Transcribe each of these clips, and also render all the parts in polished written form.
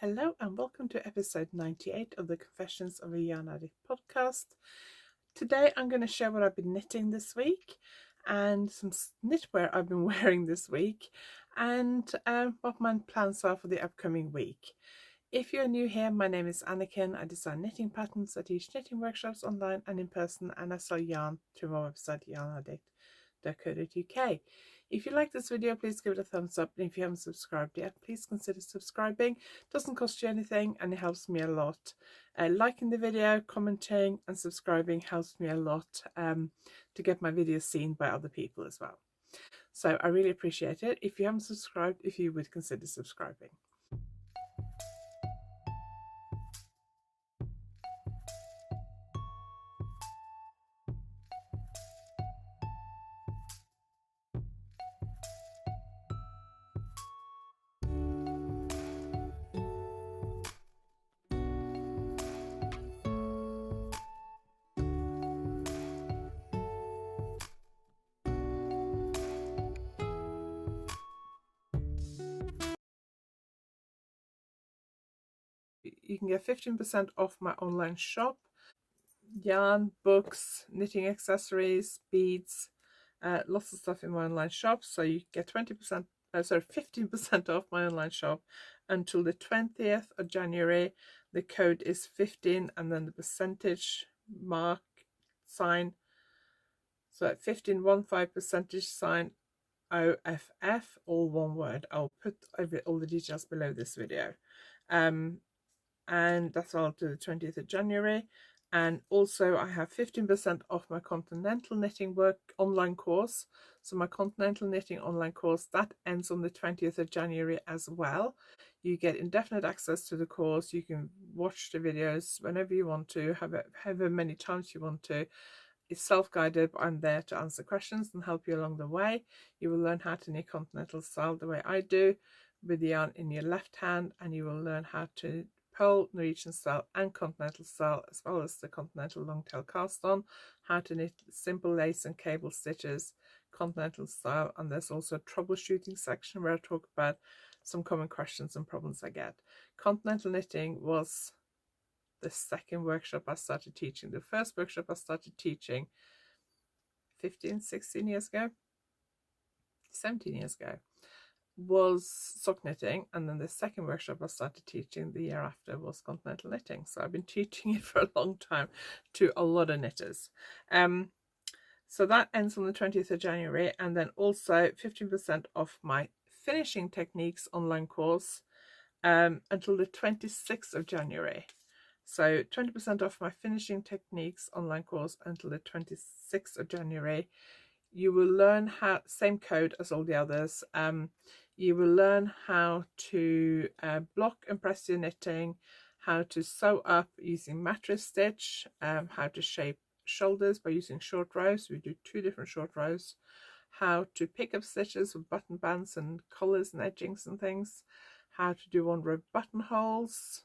Hello and welcome to episode 98 of the Confessions of a Yarn Addict podcast. Today I'm going to share what I've been knitting this week and some knitwear I've been wearing this week and what my plans are for the upcoming week. If you're new here, my name is Anniken. I design knitting patterns, I teach knitting workshops online and in person, and I sell yarn through my website yarnaddict.co.uk. If you like this video, please give it a thumbs up, and if you haven't subscribed yet, please consider subscribing. It doesn't cost you anything and it helps me a lot. Liking the video, commenting and subscribing helps me a lot to get my videos seen by other people as well. So I really appreciate it. If you haven't subscribed, if you would consider subscribing. You can get 15% off my online shop. Yarn, books, knitting accessories, beads, lots of stuff in my online shop. So you get 15% off my online shop until the 20th of January. The code is 15 and then the percentage mark sign. So 15 percentage sign OFF, all one word. I'll put all the details below this video. And that's all to the 20th of January. And also I have 15% off my continental knitting work online course. So my continental knitting online course, that ends on the 20th of January as well. You get indefinite access to the course. You can watch the videos whenever you want to, however many times you want to. It's self-guided, but I'm there to answer questions and help you along the way. You will learn how to knit continental style the way I do, with the yarn in your left hand, and you will learn how to pole, Norwegian style and continental style, as well as the continental long tail cast on, how to knit simple lace and cable stitches, continental style. And there's also a troubleshooting section where I talk about some common questions and problems I get. Continental knitting was the second workshop I started teaching. The first workshop I started teaching 16 years ago, 17 years ago, was sock knitting, and then the second workshop I started teaching the year after was continental knitting. So I've been teaching it for a long time to a lot of knitters. So that ends on the 20th of January, and then also 15% off my finishing techniques online course until the 26th of January. So 20% off my finishing techniques online course until the 26th of January. You will learn how, same code as all the others, you will learn how to block and press your knitting, how to sew up using mattress stitch, how to shape shoulders by using short rows. We do 2 different short rows. How to pick up stitches with button bands and collars and edgings and things. How to do 1 row buttonholes.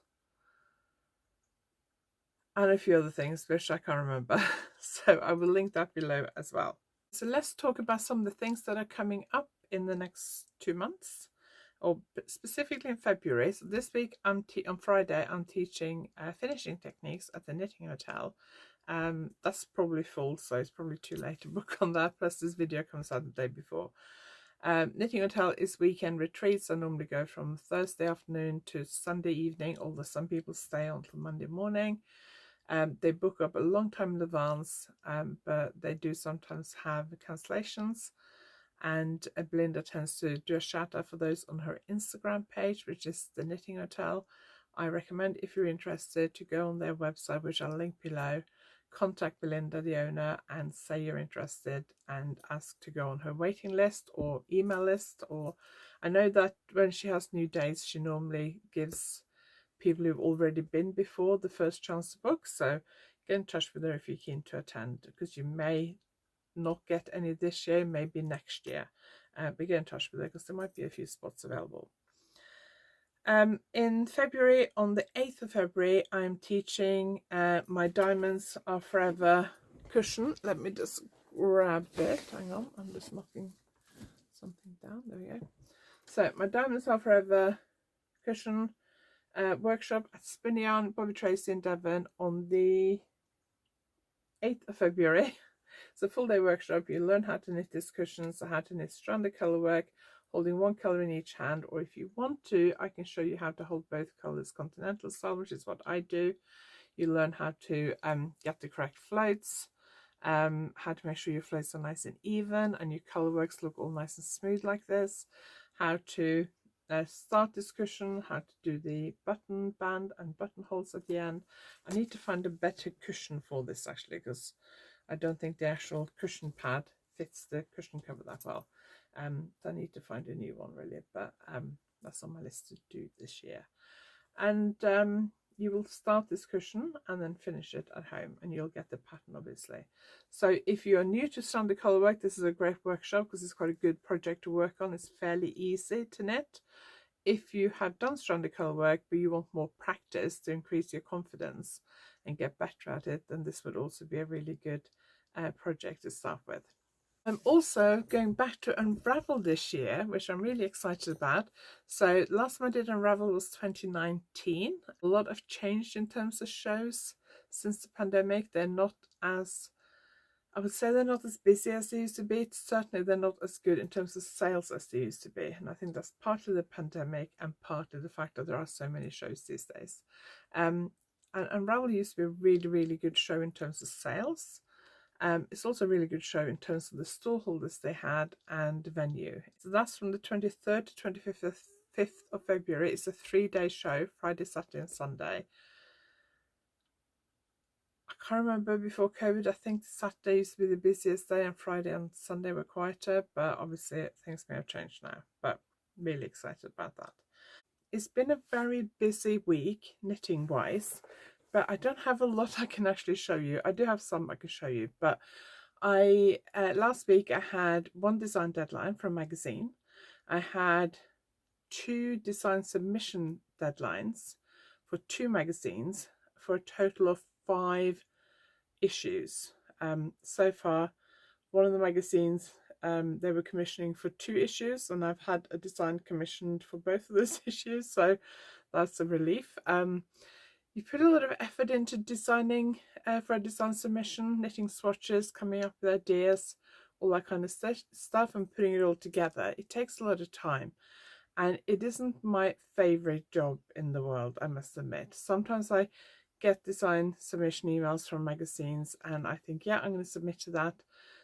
And a few other things which I can't remember. So I will link that below as well. So let's talk about some of the things that are coming up in the next 2 months, or specifically in February. So this week on Friday I'm teaching finishing techniques at the Knitting Hotel. That's probably full, so it's probably too late to book on that, plus this video comes out the day before. Knitting Hotel is weekend retreats. I normally go from Thursday afternoon to Sunday evening, although some people stay until Monday morning. They book up a long time in advance, but they do sometimes have cancellations, and Belinda tends to do a shout out for those on her Instagram page, which is the Knitting Hotel. I recommend, if you're interested, to go on their website, which I'll link below, contact Belinda, the owner, and say you're interested and ask to go on her waiting list or email list. Or I know that when she has new dates, she normally gives people who've already been before the first chance to book. So get in touch with her if you're keen to attend, because you may not get any this year, maybe next year. But get in touch with her because there might be a few spots available. In February, on the 8th of February, I'm teaching my Diamonds Are Forever cushion. Let me just grab it. Hang on, I'm just knocking something down. There we go. So my Diamonds Are Forever cushion workshop at Spin Yarn, Bobby Tracy in Devon on the 8th of February. It's a full day workshop. You learn how to knit these cushions, how to knit stranded colour work, holding one colour in each hand, or if you want to, I can show you how to hold both colours continental style, which is what I do. You learn how to get the correct floats, how to make sure your floats are nice and even and your colour works look all nice and smooth like this, how to start this cushion, how to do the button band and buttonholes at the end. I need to find a better cushion for this actually, because I don't think the actual cushion pad fits the cushion cover that well. So I need to find a new one really, but that's on my list to do this year. And you will start this cushion and then finish it at home, and you'll get the pattern obviously. So if you are new to standard colour work, this is a great workshop because it's quite a good project to work on. It's fairly easy to knit. If you have done stranded colour work but you want more practice to increase your confidence and get better at it, then this would also be a really good project to start with. I'm also going back to Unravel this year, which I'm really excited about. So last time I did Unravel was 2019. A lot have changed in terms of shows since the pandemic. They're not as, I would say they're not as busy as they used to be. Certainly they're not as good in terms of sales as they used to be. And I think that's partly the pandemic and partly the fact that there are so many shows these days. And Unravel used to be a really, really good show in terms of sales. It's also a really good show in terms of the stall holders they had and the venue. So that's from the 23rd to 25th of February. It's a 3-day show, Friday, Saturday and Sunday. I can't remember before COVID. I think Saturday used to be the busiest day and Friday and Sunday were quieter, but obviously things may have changed now, but really excited about that. It's been a very busy week knitting wise, but I don't have a lot I can actually show you. I do have some I can show you, but I last week I had one design deadline for a magazine. I had 2 design submission deadlines for 2 magazines for a total of 5 issues. So far, one of the magazines they were commissioning for 2 issues, and I've had a design commissioned for both of those issues, so that's a relief. You put a lot of effort into designing for a design submission, knitting swatches, coming up with ideas, all that kind of stuff, and putting it all together. It takes a lot of time, and it isn't my favourite job in the world, I must admit. Sometimes I get design submission emails from magazines and I think, yeah, I'm going to submit to that,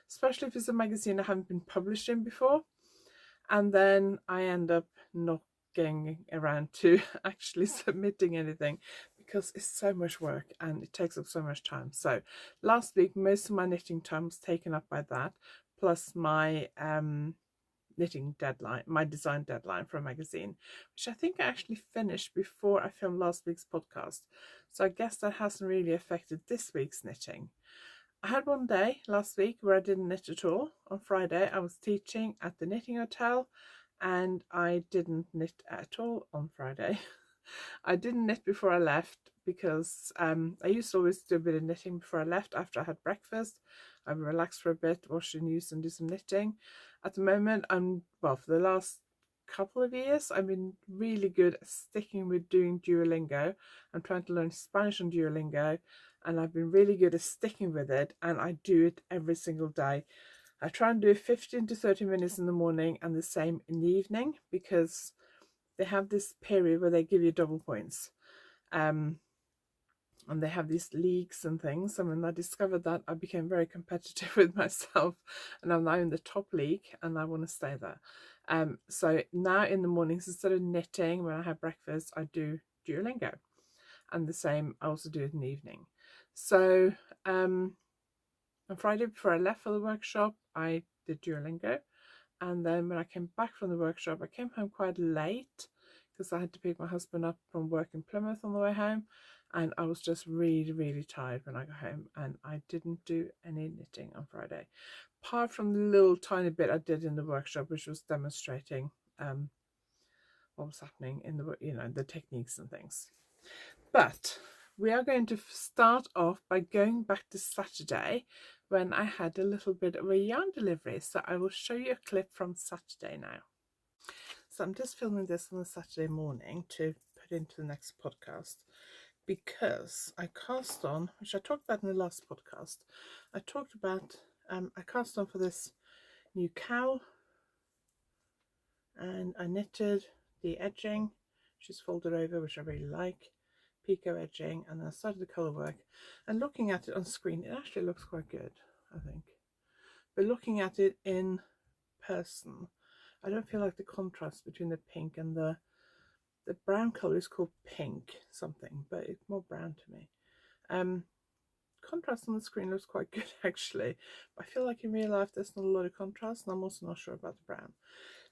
especially if it's a magazine I haven't been published in before, and then I end up not getting around to actually submitting anything because it's so much work and it takes up so much time. So last week most of my knitting time was taken up by that, plus my knitting deadline, my design deadline for a magazine, which I think I actually finished before I filmed last week's podcast. So I guess that hasn't really affected this week's knitting. I had one day last week where I didn't knit at all. On Friday I was teaching at the knitting hotel and I didn't knit at all on Friday. I didn't knit before I left because I used to always do a bit of knitting before I left after I had breakfast. I would relax for a bit, wash the news and do some knitting. At the moment, for the last couple of years, I've been really good at sticking with doing Duolingo. I'm trying to learn Spanish on Duolingo, and I've been really good at sticking with it, and I do it every single day. I try and do 15 to 30 minutes in the morning and the same in the evening, because they have this period where they give you double points. And they have these leagues and things, and when I discovered that, I became very competitive with myself, and I'm now in the top league and I want to stay there. So now in the mornings, instead of knitting when I have breakfast, I do Duolingo, and the same I also do it in the evening. So on Friday before I left for the workshop, I did Duolingo, and then when I came back from the workshop, I came home quite late because I had to pick my husband up from work in Plymouth on the way home, and I was just really, really tired when I got home, and I didn't do any knitting on Friday, apart from the little tiny bit I did in the workshop, which was demonstrating what was happening in the, the techniques and things. But we are going to start off by going back to Saturday, when I had a little bit of a yarn delivery. So I will show you a clip from Saturday now. So I'm just filming this on a Saturday morning to put it into the next podcast, because I cast on, which I talked about in the last podcast, I talked about, I cast on for this new cowl, and I knitted the edging, which is folded over, which I really like, picot edging, and then I started the colour work, and looking at it on screen, it actually looks quite good, I think. But looking at it in person, I don't feel like the contrast between the pink and the brown colour is called pink something, but it's more brown to me. Contrast on the screen looks quite good actually, but I feel like in real life there's not a lot of contrast, and I'm also not sure about the brown.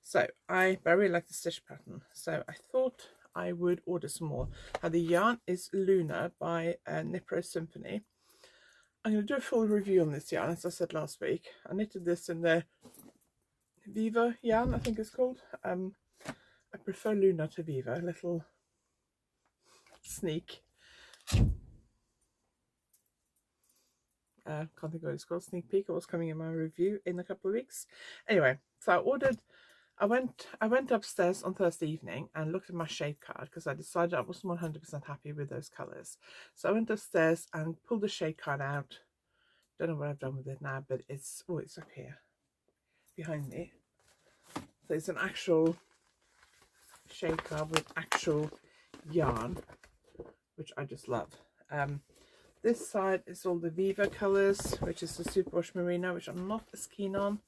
So I really like the stitch pattern, so I thought I would order some more. Now the yarn is Luna by Nipro Symphony. I'm going to do a full review on this yarn, as I said last week. I knitted this in the Viva yarn, I think it's called. I prefer Luna to Viva, a little sneak. Can't think of what it's called, sneak peek of what's coming in my review in a couple of weeks. Anyway, so I went upstairs on Thursday evening and looked at my shade card, because I decided I wasn't 100% happy with those colours. So I went upstairs and pulled the shade card out. Don't know what I've done with it now, but it's up here behind me. So it's an actual shade card with actual yarn, which I just love. This side is all the Viva colours, which is the Superwash Merino, which I'm not as keen on.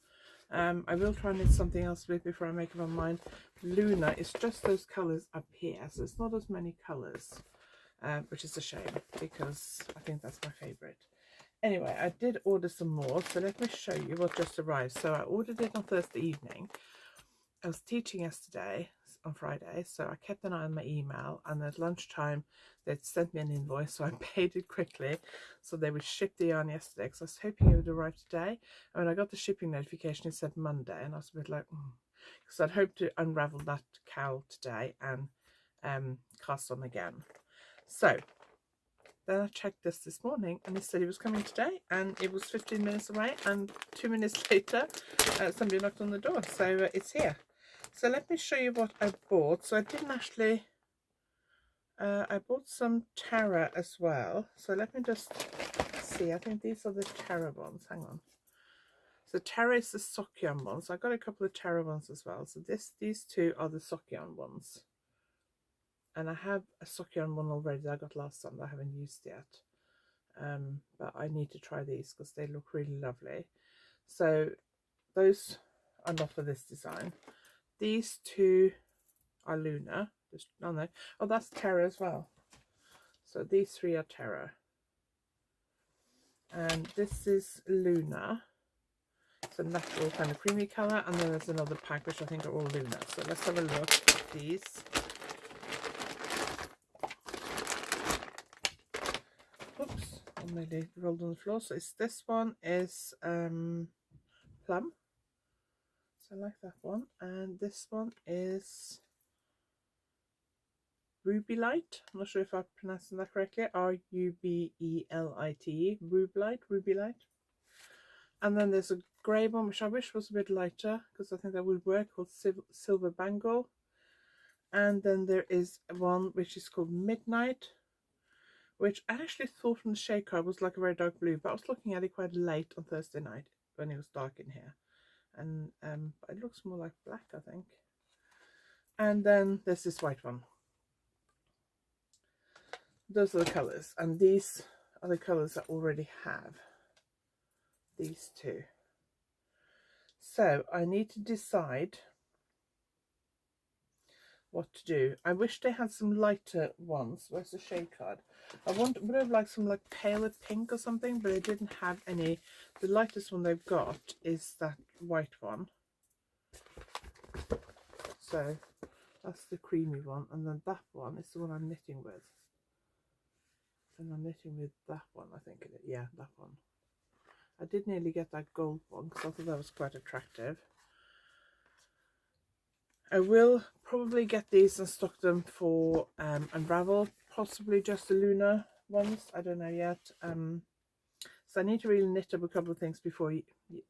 I will try and knit something else with before I make up my mind. Luna is just those colours up here, so it's not as many colours, which is a shame, because I think that's my favourite. Anyway, I did order some more, so let me show you what just arrived. So I ordered it on Thursday evening. I was teaching yesterday on Friday, so I kept an eye on my email, and at lunchtime they'd sent me an invoice, so I paid it quickly so they would ship the yarn yesterday, because I was hoping it would arrive today. And when I got the shipping notification, it said Monday, and I was a bit like, because I'd hoped to unravel that cowl today and cast on again. So then I checked this morning, and it said it was coming today, and it was 15 minutes away, and 2 minutes later somebody knocked on the door, so it's here. So let me show you what I bought. So I didn't actually, I bought some Tara as well. So let me just see. I think these are the Tara ones. Hang on. So Tara is the sock yarn ones. I got a couple of Tara ones as well. So these two are the sock yarn ones. And I have a sock yarn one already that I got last time that I haven't used yet. But I need to try these because they look really lovely. So those are not for this design. These two are Luna. Oh, that's Terra as well. So these three are Terra. And this is Luna. It's a natural kind of creamy colour. And then there's another pack which I think are all Luna. So let's have a look at these. Oops, I nearly rolled on the floor. So this one is Plum. I like that one, and this one is Ruby Light. I'm not sure if I'm pronouncing that correctly. R-U-B-E-L-I-T-E. Ruby Light. And then there's a grey one, which I wish was a bit lighter, because I think that would work, called Silver Bangle. And then there is one which is called Midnight, which I actually thought from the shade card was like a very dark blue, but I was looking at it quite late on Thursday night when it was dark in here. And it looks more like black, I think. And then there's this white one. Those are the colours, and these are the colours I already have. These two. So I need to decide what to do. I wish they had some lighter ones. Where's the shade card? I would have liked some like paler pink or something, but they didn't have any. The lightest one they've got is that white one. So that's the creamy one, and then that one is the one I'm knitting with. And I'm knitting with that one, I think it is. Yeah, that one. I did nearly get that gold one because I thought that was quite attractive. I will probably get these and stock them for Unravel, possibly just the Luna ones. I don't know yet. So I need to really knit up a couple of things before. Did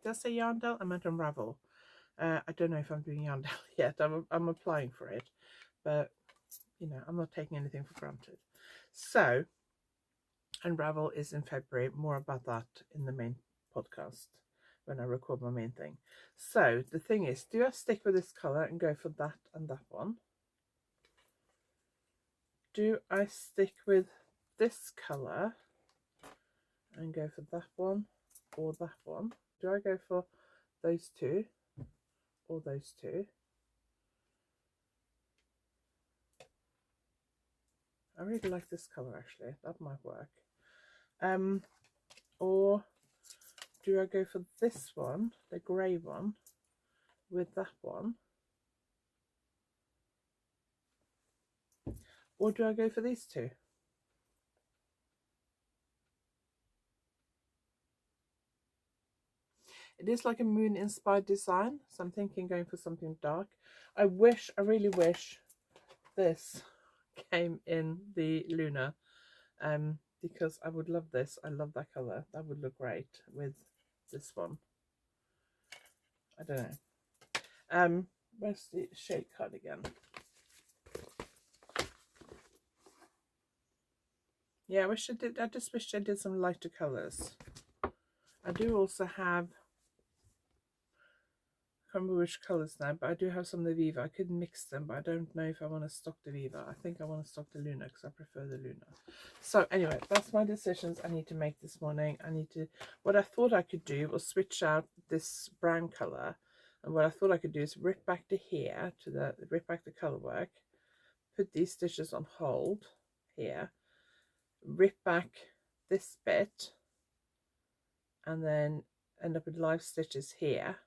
I say Yarndale? I meant Unravel. I don't know if I'm doing Yarndale yet. I'm applying for it, but you know, I'm not taking anything for granted. So Unravel is in February. More about that in the main podcast when I record my main thing. So the thing is, do I stick with this colour and go for that and that one? Do I stick with this colour and go for that one or that one? Do I go for those two or those two? I really like this colour actually, that might work. Or do I go for this one, the grey one, with that one? Or do I go for these two? It is like a moon inspired design, so I'm thinking going for something dark. I really wish this came in the Lunar, because I would love this. I love that colour. That would look great with this one. I don't know. Where's the shade card again? Yeah, I just wish I did some lighter colours. I do also have, I can't remember which colours now, but I do have some of the Viva. I could mix them, but I don't know if I want to stock the Viva. I think I want to stock the Luna because I prefer the Luna. So anyway, that's my decisions I need to make this morning. What I thought I could do was switch out this brown colour. And what I thought I could do is rip back to here, rip back the colour work, put these stitches on hold here, rip back this bit, and then end up with live stitches here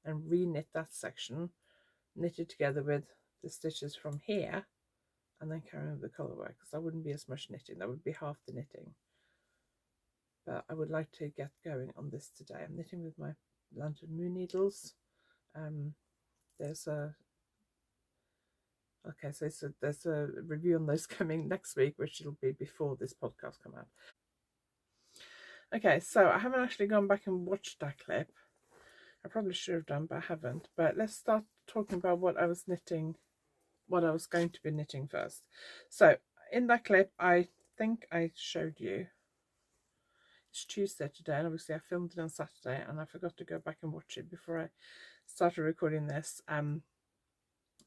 and re-knit that section, knit it together with the stitches from here, and then carry on with the colour work, because that wouldn't be as much knitting, that would be half the knitting. But I would like to get going on this today. I'm knitting with my Lantern Moon needles. There's a review on those coming next week, which will be before this podcast come out. Okay, so I haven't actually gone back and watched that clip. I probably should have done, but I haven't. But let's start talking about what I was knitting, what I was going to be knitting first. So in that clip, I think I showed you, it's Tuesday today, and obviously I filmed it on Saturday, and I forgot to go back and watch it before I started recording this. And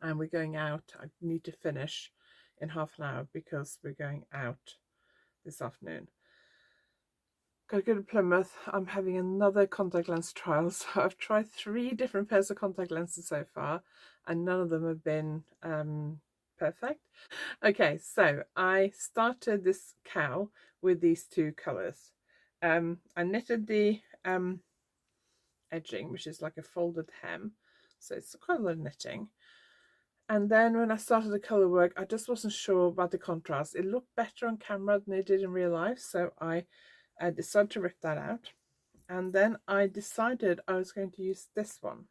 we're going out. I need to finish in half an hour because we're going out this afternoon. Got to go to Plymouth. I'm having another contact lens trial. So I've tried 3 different pairs of contact lenses so far, and none of them have been perfect. Okay, so I started this cowl with these 2 colours. I knitted the edging, which is like a folded hem, so it's quite a lot of knitting. And then when I started the colour work, I just wasn't sure about the contrast. It looked better on camera than it did in real life, so I decided to rip that out. And then I decided I was going to use this one.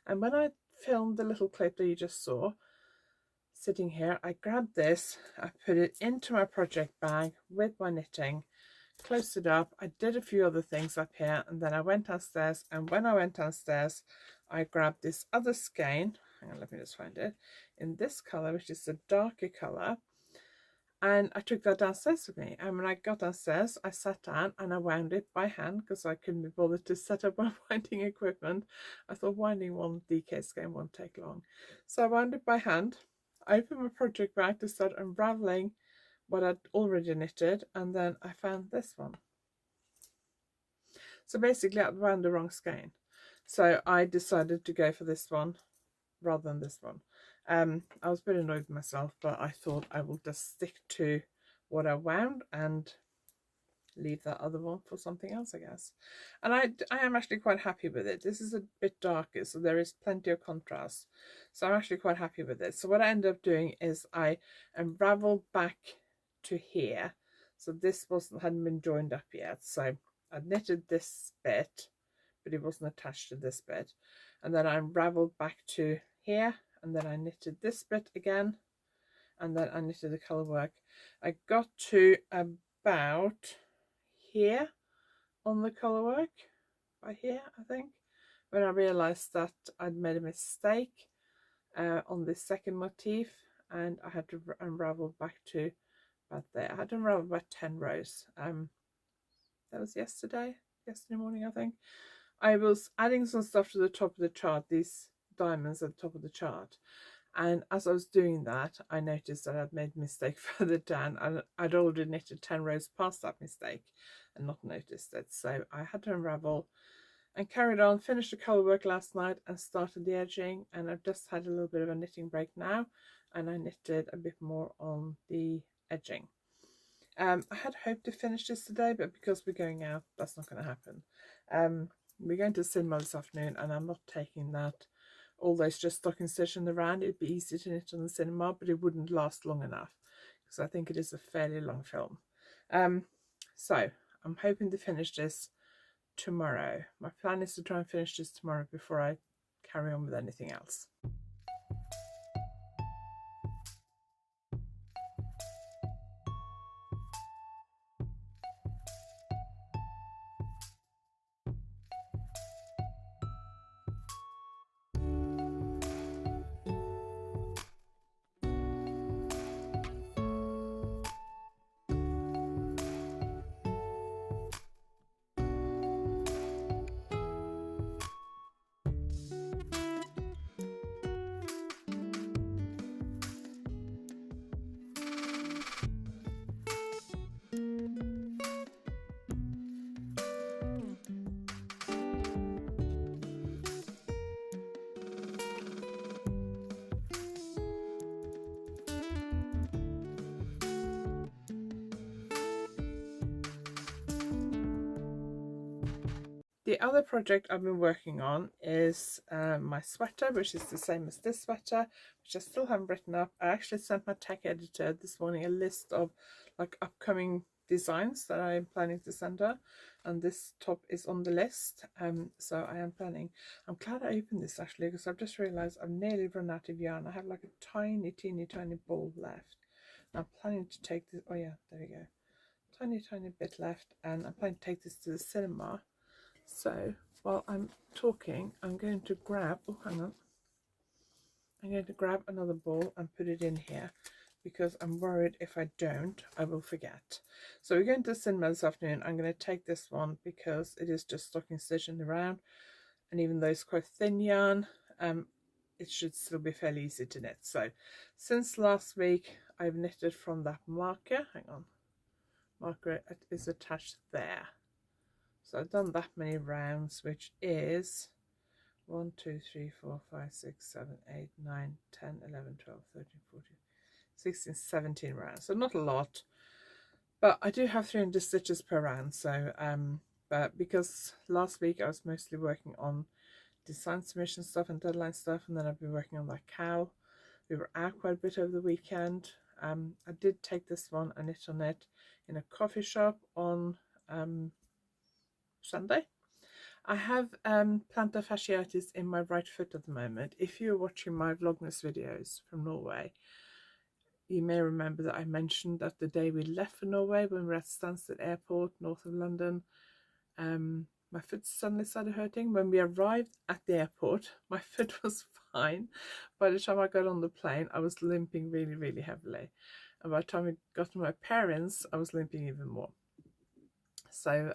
And when I filmed the little clip that you just saw, sitting here, I grabbed this, I put it into my project bag with my knitting, closed it up. I did a few other things up here, and then I went downstairs. And when I went downstairs, I grabbed this other skein. Hang on, let me just find it. In this colour, which is a darker colour. And I took that downstairs with me. And when I got downstairs, I sat down and I wound it by hand because I couldn't be bothered to set up my winding equipment. I thought winding one DK skein won't take long. So I wound it by hand. I opened my project bag to start unravelling what I'd already knitted, and then I found this one. So basically I wound the wrong skein. So I decided to go for this one rather than this one. I was a bit annoyed with myself, but I thought I will just stick to what I wound and leave that other one for something else, I guess. And I am actually quite happy with it. This is a bit darker, so there is plenty of contrast. So I'm actually quite happy with it. So what I ended up doing is I unraveled back to here. So this hadn't been joined up yet. So I knitted this bit, but it wasn't attached to this bit. And then I unraveled back to here, and then I knitted this bit again, and then I knitted the colour work. I got to about here on the colour work, by here I think, when I realised that I'd made a mistake on this second motif, and I had to unravel back to about there. I had to unravel about 10 rows. That was yesterday morning, I think. I was adding some stuff to the top of the chart, these diamonds at the top of the chart. And as I was doing that, I noticed that I'd made a mistake further down, and I'd already knitted 10 rows past that mistake and not noticed it. So I had to unravel and carried on, finished the colour work last night and started the edging. And I've just had a little bit of a knitting break now, and I knitted a bit more on the edging. I had hoped to finish this today, but because we're going out, that's not going to happen. We're going to cinema this afternoon, and I'm not taking that. Although it's just stocking stitching around, it'd be easy to knit on the cinema, but it wouldn't last long enough because I think it is a fairly long film. So I'm hoping to finish this tomorrow. My plan is to try and finish this tomorrow before I carry on with anything else. The other project I've been working on is my sweater, which is the same as this sweater, which I still haven't written up. I actually sent my tech editor this morning a list of like upcoming designs that I'm planning to send her, and this top is on the list. So I am planning. I'm glad I opened this actually, because I've just realized I've nearly run out of yarn. I have like a tiny ball left. I'm planning to take this. Oh yeah, there we go. Tiny bit left, and I'm planning to take this to the cinema. So while I'm talking, I'm going to grab, oh hang on, I'm going to grab another ball and put it in here, because I'm worried if I don't, I will forget. So we're going to the cinema this afternoon. I'm going to take this one because it is just stocking stitching around, and even though it's quite thin yarn, it should still be fairly easy to knit. So since last week, I've knitted from that marker. Hang on, marker is attached there. So I've done that many rounds, which is 1, 2, 3, 4, 5, 6, 7, 8, 9, 10, 11, 12, 13, 14, 16, 17 rounds. So not a lot, but I do have 300 stitches per round. So, but because last week I was mostly working on design submission stuff and deadline stuff, and then I've been working on that cow. We were out quite a bit over the weekend. I did take this one and knit on it in a coffee shop on Sunday. I have plantar fasciitis in my right foot at the moment. If you're watching my Vlogmas videos from Norway, you may remember that I mentioned that the day we left for Norway, when we were at Stansted Airport, north of London, my foot suddenly started hurting. When we arrived at the airport, my foot was fine. By the time I got on the plane, I was limping really heavily. And by the time we got to my parents, I was limping even more. So,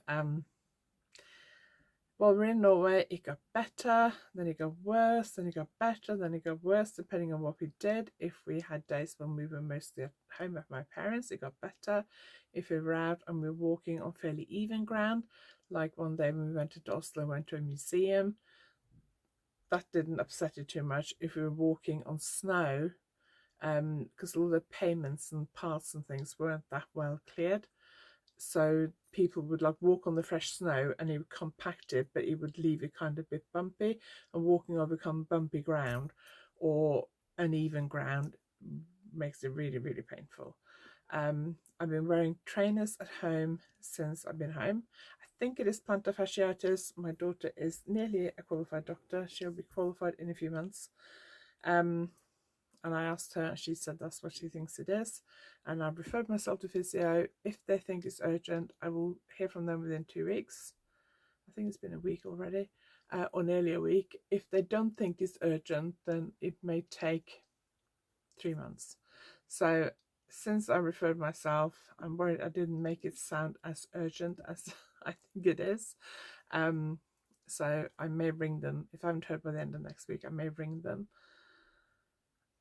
while we're in Norway, it got better, then it got worse, then it got better, then it got worse, depending on what we did. If we had days when we were mostly at home at my parents', it got better. If we were out and we were walking on fairly even ground, like one day when we went to Oslo and went to a museum, that didn't upset it too much. If we were walking on snow, because all the pavements and paths and things weren't that well cleared, so people would like walk on the fresh snow and it would compact it, but it would leave it kind of a bit bumpy, and walking on become bumpy ground or uneven ground makes it really painful. I've been wearing trainers at home since I've been home. I think it is plantar fasciitis. My daughter is nearly a qualified doctor. She'll be qualified in a few months. And I asked her, and she said that's what she thinks it is. And I've referred myself to physio. If they think it's urgent, I will hear from them within 2 weeks. I think it's been a week already, or nearly a week. If they don't think it's urgent, then it may take 3 months. So since I referred myself, I'm worried I didn't make it sound as urgent as I think it is. So I may ring them. If I haven't heard by the end of next week, I may ring them.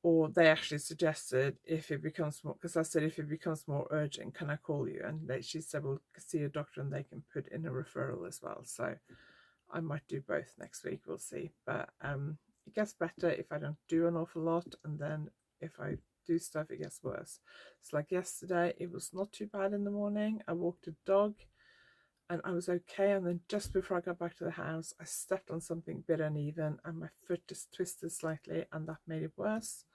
Or they actually suggested if it becomes more, because I said if it becomes more urgent, can I call you? And she said, well, see a doctor and they can put in a referral as well. So I might do both next week. We'll see. But it gets better if I don't do an awful lot, and then if I do stuff, it gets worse. It's like yesterday, it was not too bad in the morning. I walked a dog and I was okay, and then just before I got back to the house, I stepped on something a bit uneven and my foot just twisted slightly, and that made it worse,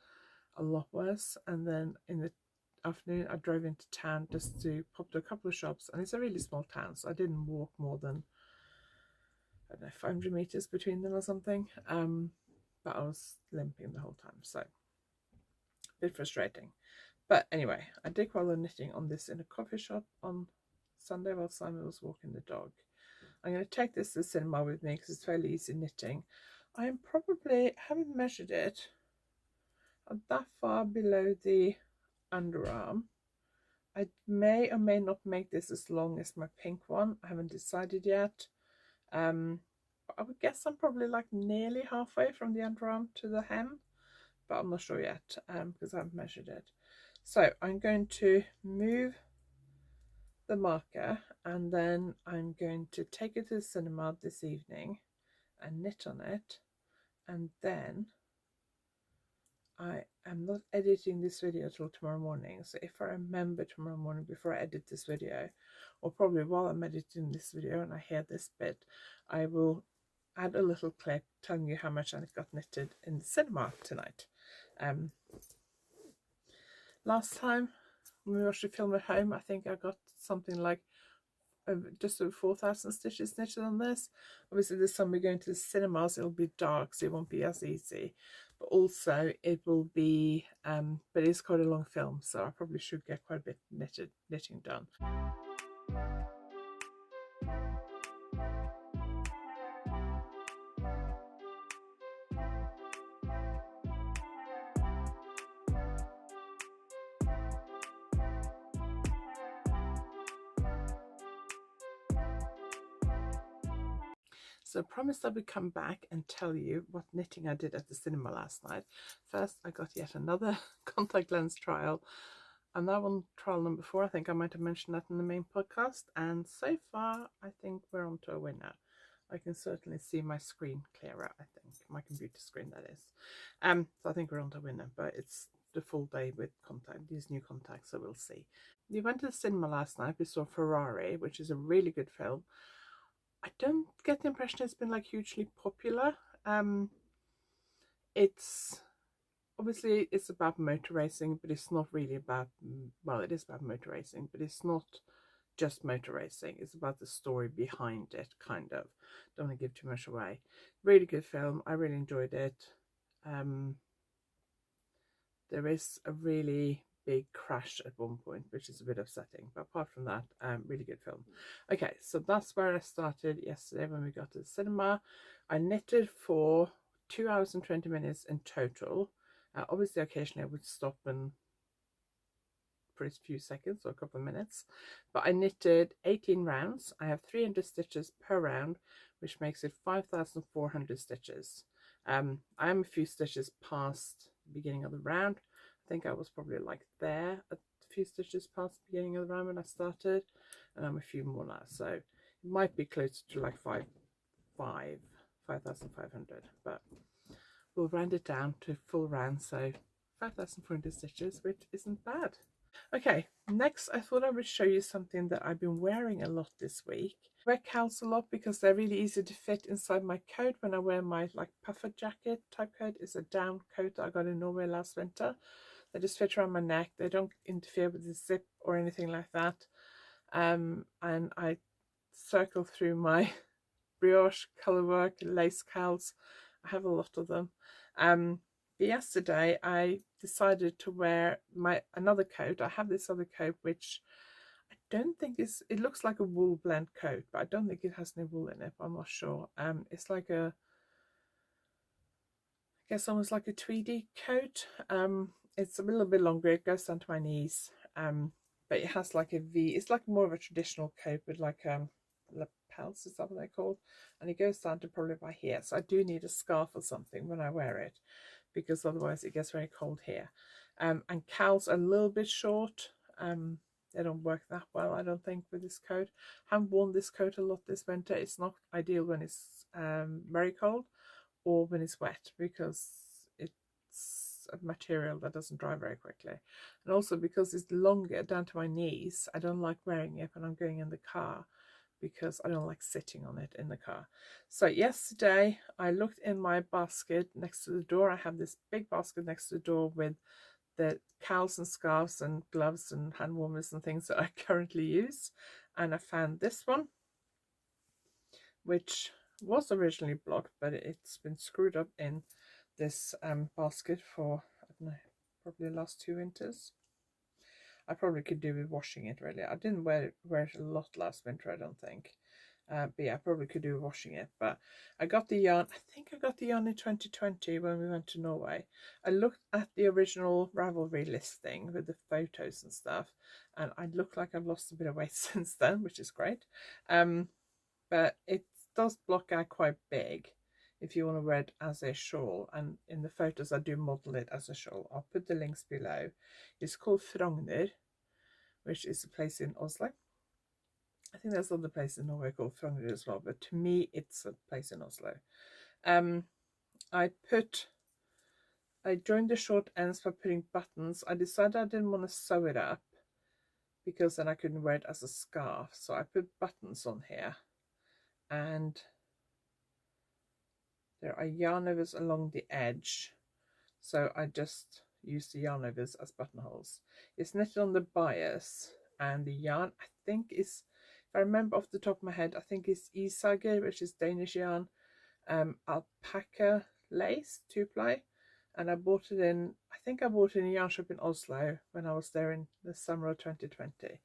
a lot worse. And then in the afternoon I drove into town just to pop to a couple of shops, and it's a really small town, so I didn't walk more than, I don't know, 500 meters between them or something. But I was limping the whole time, so a bit frustrating. But anyway, I did quite a lot of knitting on this in a coffee shop on Sunday while Simon was walking the dog. I'm going to take this to the cinema with me because it's fairly easy knitting. I am probably, haven't measured it, that far below the underarm. I may or may not make this as long as my pink one. I haven't decided yet. I would guess I'm probably like nearly halfway from the underarm to the hem, but I'm not sure yet because I haven't measured it. So I'm going to move the marker, and then I'm going to take it to the cinema this evening and knit on it, and then I am not editing this video till tomorrow morning. So if I remember tomorrow morning before I edit this video, or probably while I'm editing this video and I hear this bit, I will add a little clip telling you how much I got knitted in the cinema tonight. Last time when we watched the film at home, I think I got something like just over 4,000 stitches knitted on this. Obviously this time we're going to the cinemas, it'll be dark, so it won't be as easy, but also it will be but it's quite a long film, so I probably should get quite a bit knitting done. So I promised I would come back and tell you what knitting I did at the cinema last night. First, I got yet another contact lens trial, and that one, trial number 4, I think I might have mentioned that in the main podcast, and so far I think we're on to a winner. I can certainly see my screen clearer, I think, my computer screen that is. So I think we're on to a winner, but it's the full day with these new contacts, so we'll see. We went to the cinema last night, we saw Ferrari, which is a really good film. I don't get the impression it's been like hugely popular. It's obviously it's about motor racing, but it's not really about, well, it is about motor racing, but it's not just motor racing. It's about the story behind it, kind of. Don't want to give too much away. Really good film. I really enjoyed it. There is a really big crash at one point, which is a bit upsetting, but apart from that, really good film. Okay, so that's where I started yesterday when we got to the cinema. I knitted for 2 hours and 20 minutes in total. Obviously occasionally I would stop and for a few seconds or a couple of minutes, but I knitted 18 rounds. I have 300 stitches per round, which makes it 5,400 stitches. I am a few stitches past the beginning of the round. I think I was probably like there a few stitches past the beginning of the round when I started, and I'm a few more now, so it might be closer to like 5,500, but we'll round it down to full round, so 5,400 stitches, which isn't bad. Okay, next I thought I would show you something that I've been wearing a lot this week. I wear coats a lot because they're really easy to fit inside my coat when I wear my like puffer jacket type coat. It's a down coat that I got in Norway last winter. They just fit around my neck. They don't interfere with the zip or anything like that. And I circle through my brioche colourwork lace coats. I have a lot of them. Yesterday I decided to wear another coat. I have this other coat which I don't think it looks like a wool blend coat, but I don't think it has any wool in it, but I'm not sure. It's like I guess almost like a tweedy coat. It's a little bit longer, it goes down to my knees, but it has like a V. It's like more of a traditional coat with like lapels, is that what they're called? And it goes down to probably by here, so I do need a scarf or something when I wear it, because otherwise it gets very cold here. And cows are a little bit short. They don't work that well, I don't think, with this coat. I haven't worn this coat a lot this winter. It's not ideal when it's very cold or when it's wet, because it's a material that doesn't dry very quickly. And also because it's longer down to my knees, I don't like wearing it when I'm going in the car, because I don't like sitting on it in the car. So yesterday I looked in my basket next to the door. I have this big basket next to the door with the cowls and scarves and gloves and hand warmers and things that I currently use, and I found this one, which was originally blocked, but it's been screwed up in this basket for, I don't know, probably the last 2 winters. I probably could do with washing it, really. I didn't wear it a lot last winter, I don't think. But yeah, I probably could do with washing it. But I got the yarn, I think I got the yarn in 2020 when we went to Norway. I looked at the original Ravelry listing with the photos and stuff, and I look like I've lost a bit of weight since then, which is great. But it does block out quite big if you want to wear it as a shawl, and in the photos I do model it as a shawl. I'll put the links below. It's called Frogner, which is a place in Oslo. I think there's other place in Norway called Frogner as well, but to me it's a place in Oslo. I joined the short ends by putting buttons. I decided I didn't want to sew it up because then I couldn't wear it as a scarf, so I put buttons on here, and there are yarn overs along the edge, so I just use the yarn overs as buttonholes. It's knitted on the bias, and the yarn, I think, is, if I remember off the top of my head, I think it's Isage, which is Danish yarn, alpaca lace 2-ply, and I bought it in, I think I bought it in a yarn shop in Oslo when I was there in the summer of 2020.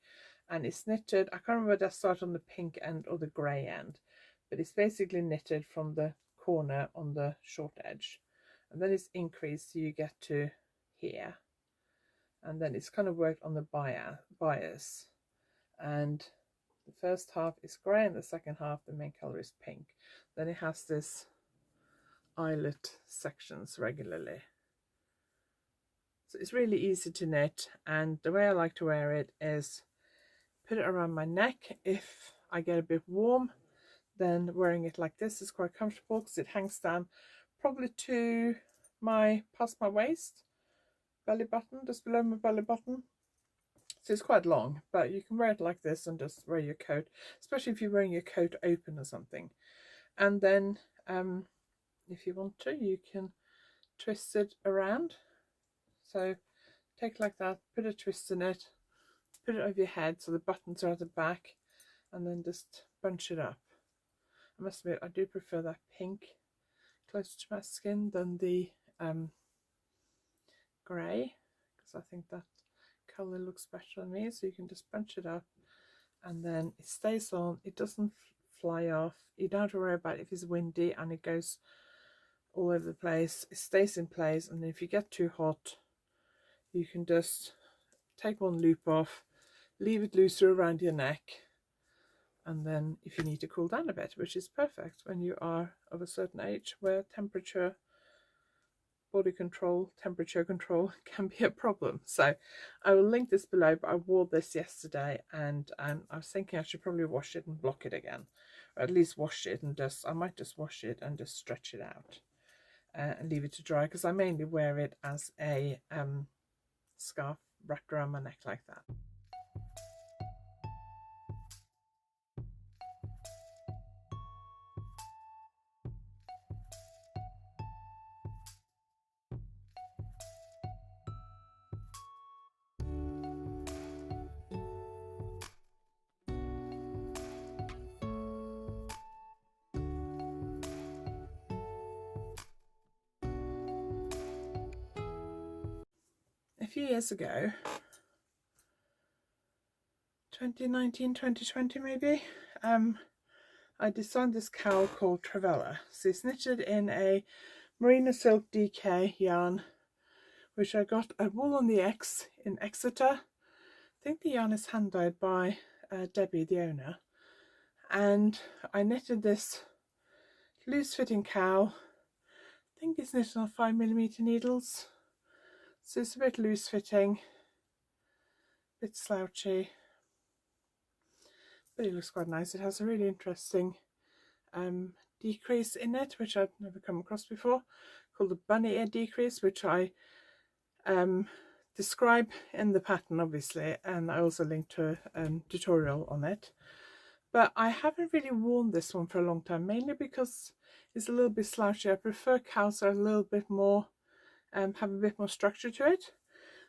And it's knitted, I can't remember whether I start on the pink end or the grey end, but it's basically knitted from the corner on the short edge, and then it's increased so you get to here, and then it's kind of worked on the bias, and the first half is grey and the second half, the main color, is pink. Then it has this eyelet sections regularly, so it's really easy to knit. And the way I like to wear it is put it around my neck. If I get a bit warm, then wearing it like this is quite comfortable because it hangs down probably to past my waist, belly button, just below my belly button. So it's quite long, but you can wear it like this and just wear your coat, especially if you're wearing your coat open or something. And then if you want to, you can twist it around. So take it like that, put a twist in it, put it over your head so the buttons are at the back, and then just bunch it up. I must admit, I do prefer that pink closer to my skin than the grey, because I think that colour looks better on me. So you can just bunch it up, and then it stays on. It doesn't fly off. You don't have to worry about it if it's windy and it goes all over the place. It stays in place, and if you get too hot, you can just take one loop off, leave it looser around your neck, and then if you need to cool down a bit, which is perfect when you are of a certain age where body control, temperature control can be a problem. So I will link this below, but I wore this yesterday, and I was thinking I should probably wash it and block it again, or at least wash it and I might just wash it and just stretch it out and leave it to dry, because I mainly wear it as a scarf wrapped around my neck like that. A few years ago, 2019, 2020 maybe, I designed this cowl called Travella. So it's knitted in a merino silk DK yarn, which I got at Wool on the X in Exeter. I think the yarn is hand dyed by Debbie, the owner. And I knitted this loose fitting cowl. I think it's knitted on 5mm needles. So it's a bit loose fitting, a bit slouchy, but it looks quite nice. It has a really interesting decrease in it, which I've never come across before, called the bunny ear decrease, which I describe in the pattern obviously, and I also linked to a tutorial on it. But I haven't really worn this one for a long time, mainly because it's a little bit slouchy. I prefer cows that are a little bit more have a bit more structure to it.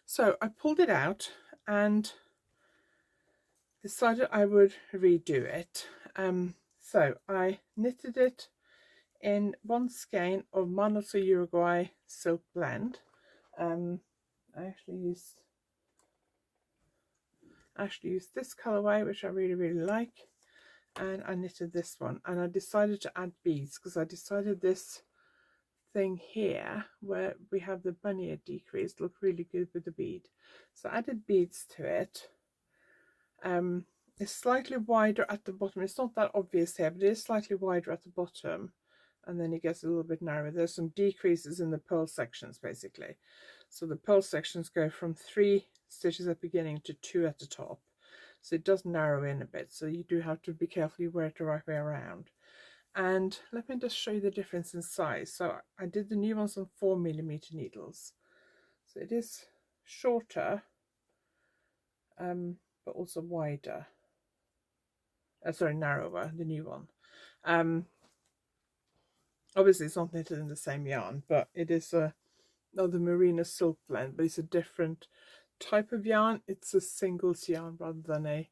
So I pulled it out and decided I would redo it. So I knitted it in one skein of Manoso Uruguay silk blend. I actually used this colorway, which I really like, and I knitted this one, and I decided to add beads because I decided this thing here where we have the bunny ear decrease looked really good with the bead, so I added beads to it. It's slightly wider at the bottom. It's not that obvious here, but it is slightly wider at the bottom, and then it gets a little bit narrower. There's some decreases in the purl sections basically. So the purl sections go from 3 stitches at the beginning to 2 at the top. So it does narrow in a bit. So you do have to be careful you wear it the right way around. And let me just show you the difference in size. So I did the new ones on 4mm needles. So it is shorter, but also wider. Sorry, narrower, the new one. Obviously it's not knitted in the same yarn, but it is the merino silk blend, but it's a different type of yarn. It's a singles yarn rather than a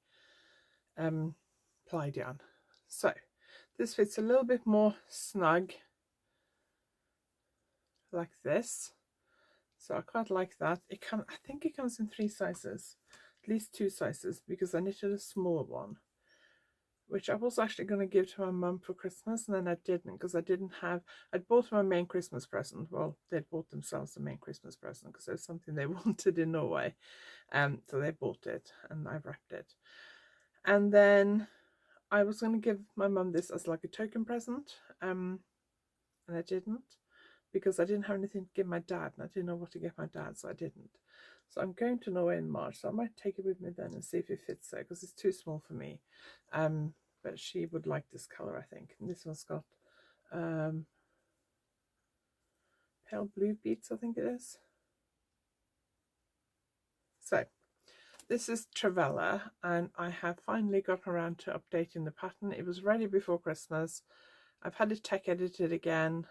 plied yarn. So this fits a little bit more snug like this, so I quite like that. I think it comes in 3 sizes, at least 2 sizes, because I knitted a smaller one, which I was actually going to give to my mum for Christmas, and then I didn't, because I'd bought my main Christmas present. Well, they'd bought themselves the main Christmas present because it was something they wanted in Norway. So they bought it and I wrapped it. And then I was going to give my mum this as like a token present, and I didn't, because I didn't have anything to give my dad, and I didn't know what to give my dad, so I didn't. So I'm going to Norway in March, so I might take it with me then and see if it fits there, because it's too small for me. But she would like this colour, I think. And this one's got pale blue beads, I think it is. So this is Travella, and I have finally got around to updating the pattern. It was ready before Christmas. I've had it tech edited again.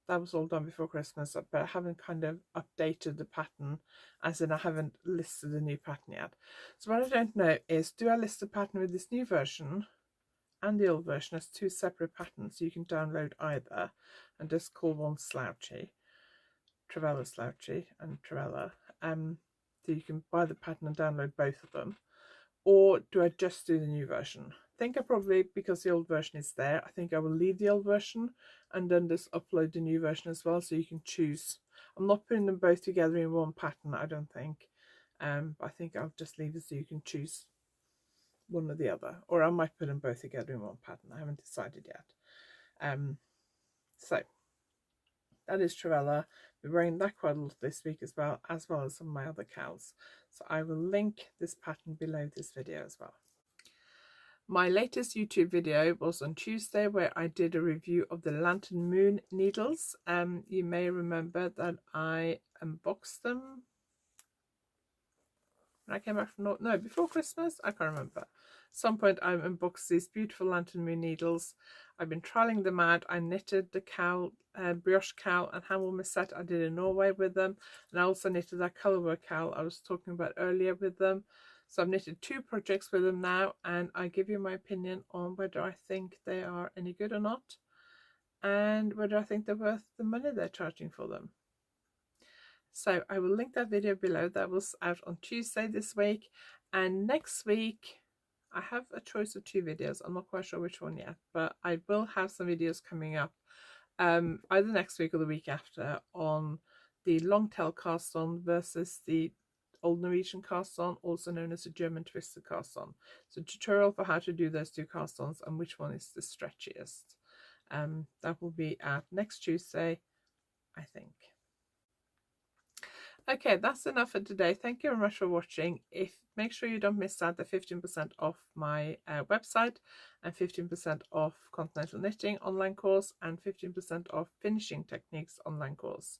That was all done before Christmas, but I haven't kind of updated the pattern, as in I haven't listed the new pattern yet. So what I don't know is, do I list the pattern with this new version and the old version as 2 separate patterns, so you can download either and just call one Slouchy, Travella Slouchy and Travella, so you can buy the pattern and download both of them? Or do I just do the new version? I think I probably, because the old version is there, I think I will leave the old version and then just upload the new version as well, so you can choose. I'm not putting them both together in one pattern, I don't think. But I think I'll just leave it so you can choose one or the other, or I might put them both together in one pattern. I haven't decided yet. So that is Travella. We're wearing that quite a lot this week as well as some of my other cows. So I will link this pattern below this video as well. My latest YouTube video was on Tuesday, where I did a review of the Lantern Moon needles. You may remember that I unboxed them when I came back from before Christmas. I can't remember. At some point I unboxed these beautiful Lantern Moon needles. I've been trialing them out. I knitted the cowl, brioche cowl and handwoven set I did in Norway with them, and I also knitted that colourwork cowl I was talking about earlier with them. So I've knitted 2 projects with them now, and I give you my opinion on whether I think they are any good or not, and whether I think they're worth the money they're charging for them. So I will link that video below. That was out on Tuesday this week, and next week I have a choice of 2 videos. I'm not quite sure which one yet, but I will have some videos coming up either next week or the week after on the long-tail cast on versus the Old Norwegian cast on, also known as a German twisted cast on. So a tutorial for how to do those two cast ons and which one is the stretchiest. That will be at next Tuesday, I think. Okay, that's enough for today. Thank you very much for watching. Make sure you don't miss out the 15% off my website and 15% off Continental Knitting online course and 15% off Finishing Techniques online course.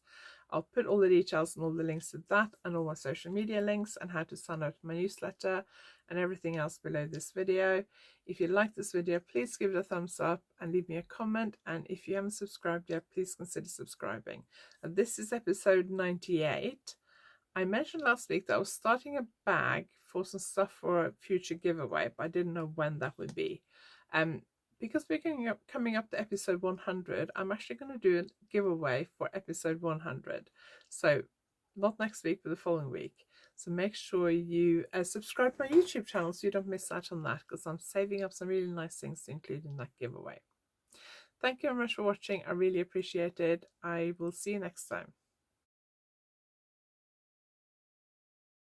I'll put all the details and all the links to that and all my social media links and how to sign up to my newsletter and everything else below this video. If you like this video, please give it a thumbs up and leave me a comment. And if you haven't subscribed yet, please consider subscribing. And this is episode 98. I mentioned last week that I was starting a bag for some stuff for a future giveaway, but I didn't know when that would be. Because we're coming up to episode 100, I'm actually going to do a giveaway for episode 100. So not next week, but the following week. So make sure you subscribe to my YouTube channel so you don't miss out on that, because I'm saving up some really nice things to include in that giveaway. Thank you very much for watching. I really appreciate it. I will see you next time.